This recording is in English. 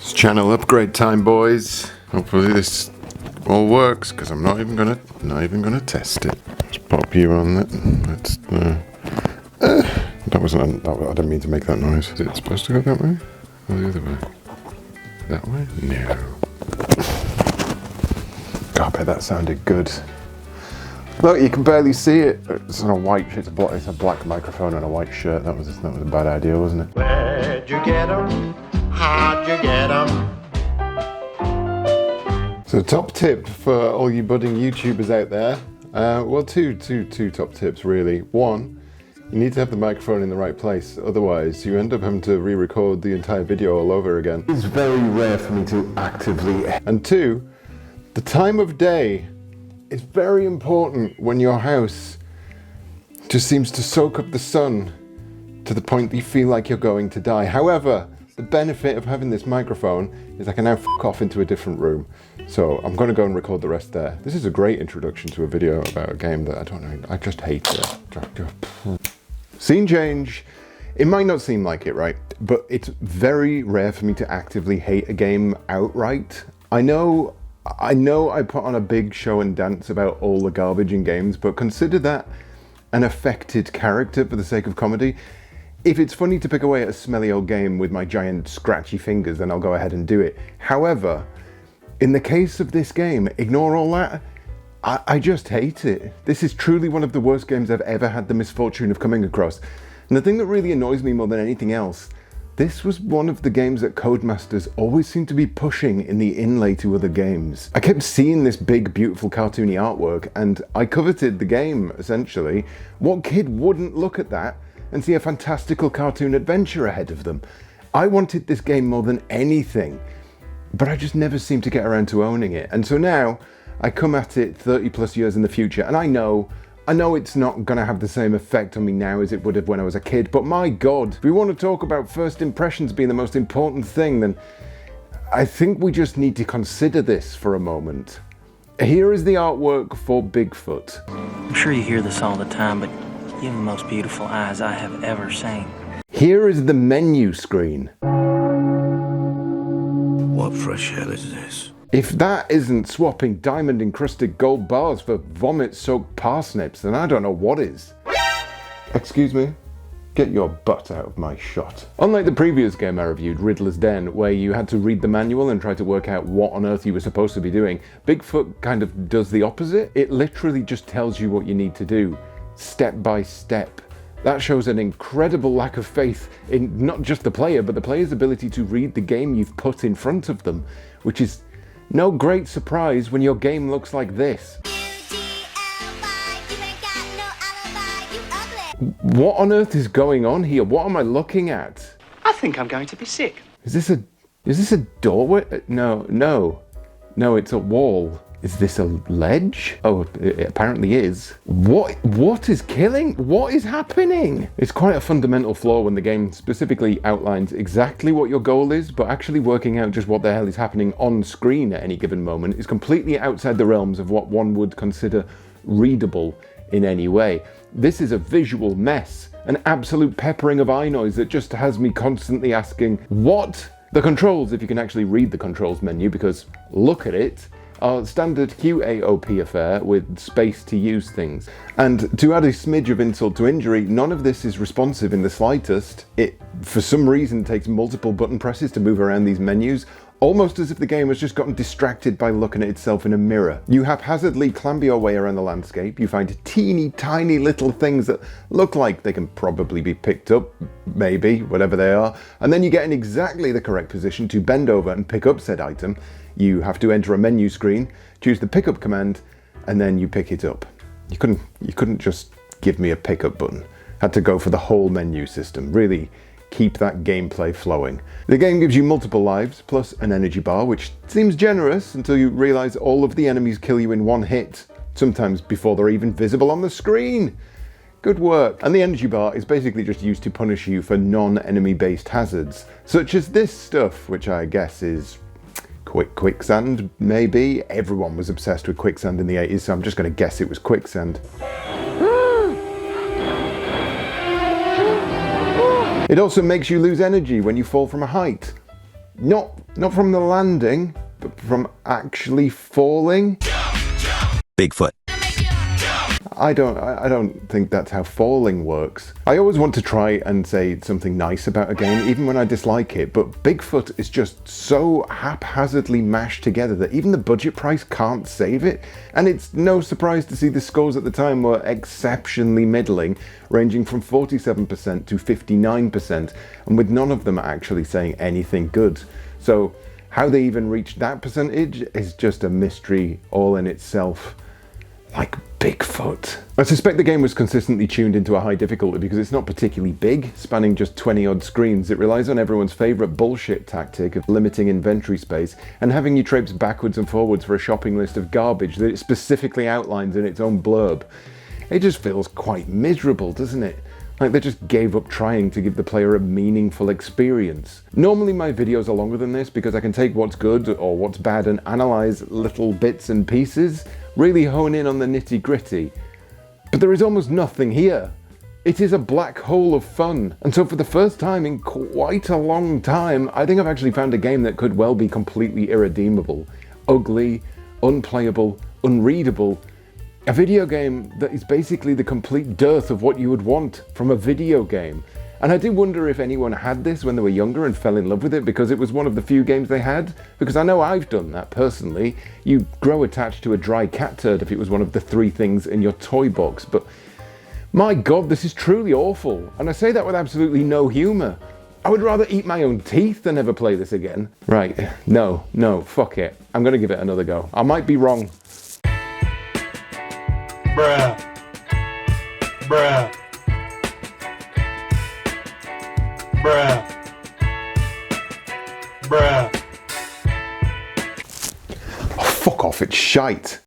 It's channel upgrade time, boys. Hopefully this all works, because I'm not even gonna test it. Let's pop you on that. That wasn't. I didn't mean to make that noise. Is it supposed to go that way or the other way? That way? No. God, I bet that sounded good. Look, you can barely see it. It's on a white. It's a black microphone and a white shirt. That was a bad idea, wasn't it? Where'd you get 'em? How'd you get 'em? So, top tip for all you budding YouTubers out there. Well, two top tips really. One, you need to have the microphone in the right place. Otherwise, you end up having to re-record the entire video all over again. It's very rare for me to actively. And two, the time of day is very important when your house just seems to soak up the sun to the point that you feel like you're going to die. However, the benefit of having this microphone is I can now f*** off into a different room. So I'm going to go and record the rest there. This is a great introduction to a video about a game that I don't know, I just hate it. Scene change. It might not seem like it, right? But it's very rare for me to actively hate a game outright. I know I put on a big show and dance about all the garbage in games, but consider that an affected character for the sake of comedy. If it's funny to pick away at a smelly old game with my giant scratchy fingers, then I'll go ahead and do it. However, in the case of this game, ignore all that. I just hate it. This is truly one of the worst games I've ever had the misfortune of coming across. And the thing that really annoys me more than anything else, this was one of the games that Codemasters always seemed to be pushing in the inlay to other games. I kept seeing this big, beautiful cartoony artwork, and I coveted the game, essentially. What kid wouldn't look at that and see a fantastical cartoon adventure ahead of them? I wanted this game more than anything, but I just never seemed to get around to owning it. And so now, I come at it 30 plus years in the future, and I know it's not gonna have the same effect on me now as it would have when I was a kid, but my God, if we want to talk about first impressions being the most important thing, then I think we just need to consider this for a moment. Here is the artwork for Bigfoot. I'm sure you hear this all the time, but you have the most beautiful eyes I have ever seen. Here is the menu screen. What fresh hell is this? If that isn't swapping diamond-encrusted gold bars for vomit-soaked parsnips, then I don't know what is. Excuse me? Get your butt out of my shot. Unlike the previous game I reviewed, Riddler's Den, where you had to read the manual and try to work out what on earth you were supposed to be doing, Bigfoot kind of does the opposite. It literally just tells you what you need to do, step by step. That shows an incredible lack of faith in not just the player, but the player's ability to read the game you've put in front of them, which is no great surprise when your game looks like this. What on earth is going on here? What am I looking at? I think I'm going to be sick. Is this a doorway? No, it's a wall. Is this a ledge? Oh, it apparently is. What is killing? What is happening? It's quite a fundamental flaw when the game specifically outlines exactly what your goal is, but actually working out just what the hell is happening on screen at any given moment is completely outside the realms of what one would consider readable in any way. This is a visual mess, an absolute peppering of eye noise that just has me constantly asking, what? The controls, if you can actually read the controls menu, because look at it, are standard QAOP affair with space to use things. And to add a smidge of insult to injury, none of this is responsive in the slightest. It, for some reason, takes multiple button presses to move around these menus, almost as if the game has just gotten distracted by looking at itself in a mirror. You haphazardly clamber your way around the landscape, you find teeny tiny little things that look like they can probably be picked up, maybe, whatever they are, and then you get in exactly the correct position to bend over and pick up said item. You have to enter a menu screen, choose the pickup command, and then you pick it up. You couldn't just give me a pickup button. Had to go for the whole menu system. Really keep that gameplay flowing. The game gives you multiple lives, plus an energy bar, which seems generous until you realize all of the enemies kill you in one hit, sometimes before they're even visible on the screen. Good work. And the energy bar is basically just used to punish you for non-enemy based hazards, such as this stuff, which I guess is quicksand, maybe? Everyone was obsessed with quicksand in the 80s, so I'm just going to guess it was quicksand. It also makes you lose energy when you fall from a height. Not from the landing, but from actually falling. Bigfoot. I don't think that's how falling works. I always want to try and say something nice about a game, even when I dislike it, but Bigfoot is just so haphazardly mashed together that even the budget price can't save it. And it's no surprise to see the scores at the time were exceptionally middling, ranging from 47% to 59%, and with none of them actually saying anything good. So how they even reached that percentage is just a mystery all in itself. Like Bigfoot. I suspect the game was consistently tuned into a high difficulty because it's not particularly big, spanning just 20 odd screens. It relies on everyone's favourite bullshit tactic of limiting inventory space and having you traipse backwards and forwards for a shopping list of garbage that it specifically outlines in its own blurb. It just feels quite miserable, doesn't it? Like they just gave up trying to give the player a meaningful experience. Normally my videos are longer than this because I can take what's good or what's bad and analyse little bits and pieces, really hone in on the nitty-gritty. But there is almost nothing here. It is a black hole of fun. And so for the first time in quite a long time, I think I've actually found a game that could well be completely irredeemable. Ugly, unplayable, unreadable. A video game that is basically the complete dearth of what you would want from a video game. And I do wonder if anyone had this when they were younger and fell in love with it because it was one of the few games they had. Because I know I've done that personally. You grow attached to a dry cat turd if it was one of the 3 things in your toy box. But my God, this is truly awful. And I say that with absolutely no humour. I would rather eat my own teeth than ever play this again. Right, no, fuck it. I'm gonna give it another go. I might be wrong. Bruh. Bruh. Bruh. Bruh. Oh, fuck off, it's shite.